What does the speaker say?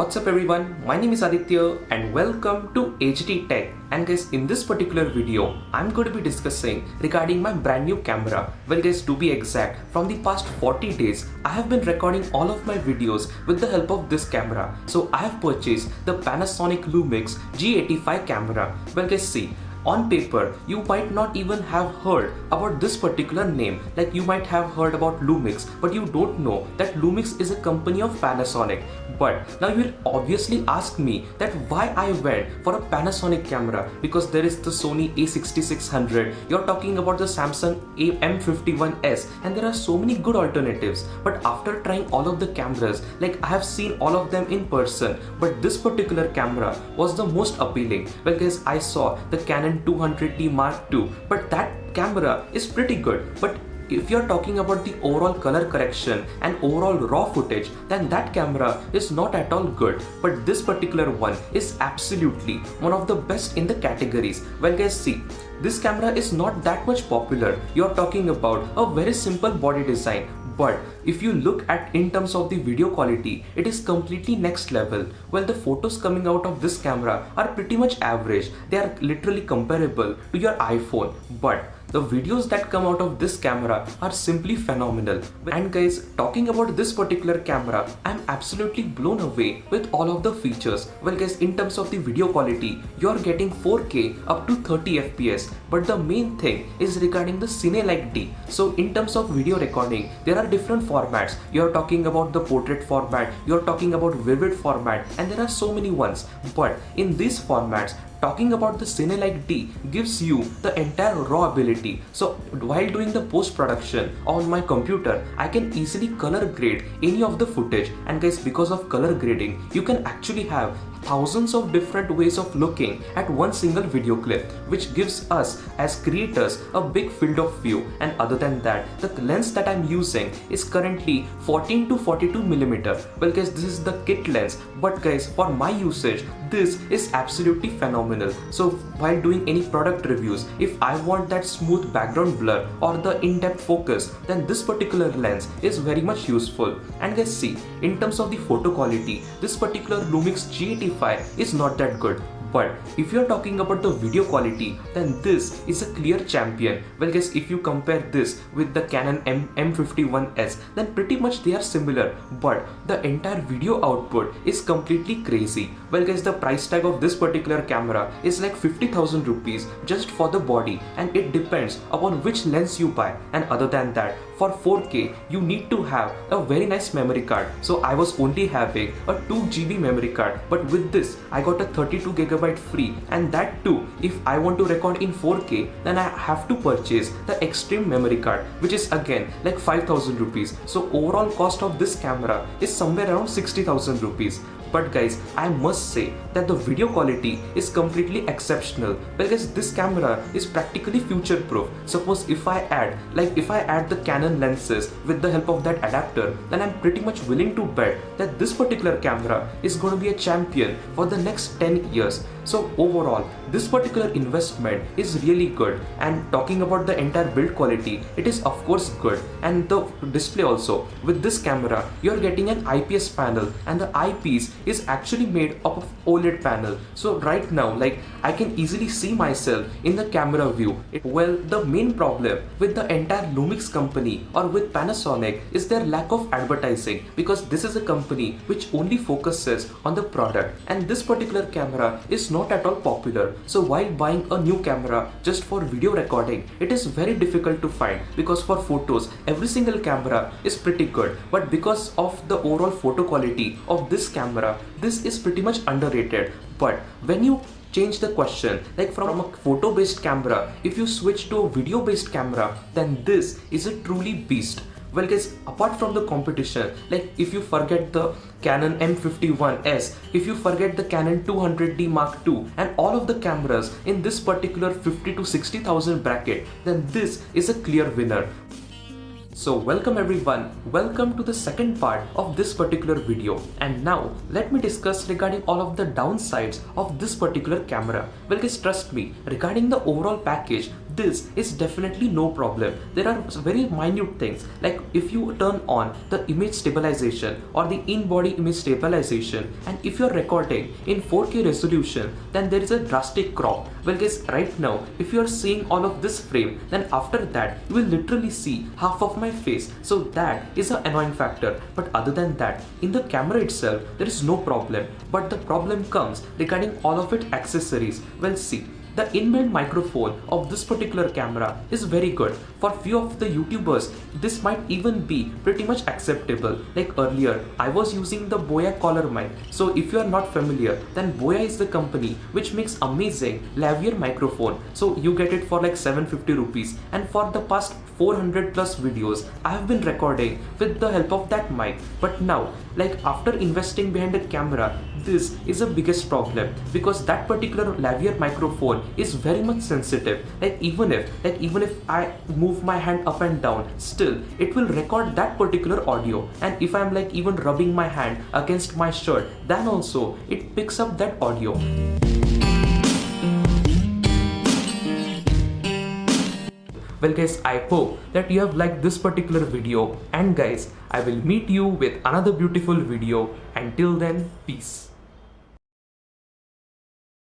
What's up everyone, my name is Aditya and welcome to HT Tech. And guys, in this particular video, I'm going to be discussing regarding my brand new camera. Well guys, to be exact, from the past 40 days, I have been recording all of my videos with the help of this camera. So I have purchased the Panasonic Lumix G85 camera. Well guys, see, on paper, you might not even have heard about this particular name. Like you might have heard about Lumix, but you don't know that Lumix is a company of Panasonic. But now you'll obviously ask me that why I went for a Panasonic camera, because there is the Sony a6600, you're talking about the Samsung M51s, and there are so many good alternatives. But after trying all of the cameras, like I have seen all of them in person, but this particular camera was the most appealing. Well guys, I saw the Canon 200D Mark II, but that camera is pretty good. But if you're talking about the overall color correction and overall raw footage, then that camera is not at all good. But this particular one is absolutely one of the best in the categories. Well guys, see, this camera is not that much popular. You're talking about a very simple body design. But if you look at in terms of the video quality, it is completely next level. Well, the photos coming out of this camera are pretty much average. They are literally comparable to your iPhone. But the videos that come out of this camera are simply phenomenal. And guys, talking about this particular camera, I'm absolutely blown away with all of the features. Well guys, in terms of the video quality, you're getting 4K up to 30 FPS. But the main thing is regarding the Cine-like D. So in terms of video recording, there are different formats. You're talking about the portrait format, you're talking about vivid format, and there are so many ones. But in these formats, talking about the Cine-like D gives you the entire raw ability. So while doing the post-production on my computer, I can easily color grade any of the footage. And guys, because of color grading, you can actually have thousands of different ways of looking at one single video clip, which gives us as creators a big field of view. And other than that, the lens that I'm using is currently 14 to 42mm. Well guys, this is the kit lens, but guys, for my usage, this is absolutely phenomenal. So while doing any product reviews, if I want that smooth background blur or the in-depth focus, then this particular lens is very much useful. And guys, see, in terms of the photo quality, this particular Lumix G85 is not that good. But if you're talking about the video quality, then this is a clear champion. Well guys, if you compare this with the Canon M51s, then pretty much they are similar, but the entire video output is completely crazy. Well guys, the price tag of this particular camera is like 50,000 rupees just for the body, and it depends upon which lens you buy. And other than that, for 4K, you need to have a very nice memory card. So I was only having a 2GB memory card, but with this, I got a 32GB free, and that too, if I want to record in 4K, then I have to purchase the extreme memory card, which is again like 5,000 rupees. So overall cost of this camera is somewhere around 60,000 rupees. But guys, I must say that the video quality is completely exceptional, because this camera is practically future proof. Suppose if I add the Canon lenses with the help of that adapter, then I'm pretty much willing to bet that this particular camera is going to be a champion for the next 10 years. So overall, this particular investment is really good. And talking about the entire build quality, it is of course good. And the display also, with this camera, you're getting an IPS panel, and the eyepiece is actually made up of OLED panel. So right now, like, I can easily see myself in the camera view. Well, the main problem with the entire Lumix company or with Panasonic is their lack of advertising, because this is a company which only focuses on the product, and this particular camera is not at all popular. So while buying a new camera just for video recording, it is very difficult to find, because for photos, every single camera is pretty good, but because of the overall photo quality of this camera, this is pretty much underrated. But when you change the question, like from a photo based camera, if you switch to a video based camera, then this is a truly beast. Well guys, apart from the competition, like if you forget the Canon M51s, if you forget the Canon 200D Mark II and all of the cameras in this particular 50 to 60,000 bracket, then this is a clear winner. So welcome everyone, welcome to the second part of this particular video, and now let me discuss regarding all of the downsides of this particular camera. Well guys, trust me, regarding the overall package, this is definitely no problem. There are very minute things, like if you turn on the image stabilization or the in-body image stabilization, and if you're recording in 4K resolution, then there is a drastic crop. Well guys, right now if you're seeing all of this frame, then after that you will literally see half of my face, so that is an annoying factor. But other than that, in the camera itself there is no problem, but the problem comes regarding all of its accessories. Well, see, the inbuilt microphone of this particular camera is very good. For few of the YouTubers, this might even be pretty much acceptable. Like earlier, I was using the Boya collar mic. So if you are not familiar, then Boya is the company which makes amazing lavalier microphone. So you get it for like 750 rupees. And for the past 400 plus videos, I have been recording with the help of that mic. But now, like after investing behind the camera, this is the biggest problem, because that particular lavalier microphone is very much sensitive. Like even if I move my hand up and down, still it will record that particular audio. And if I'm like even rubbing my hand against my shirt, then also it picks up that audio. Well guys, I hope that you have liked this particular video, and guys, I will meet you with another beautiful video. Until then, peace.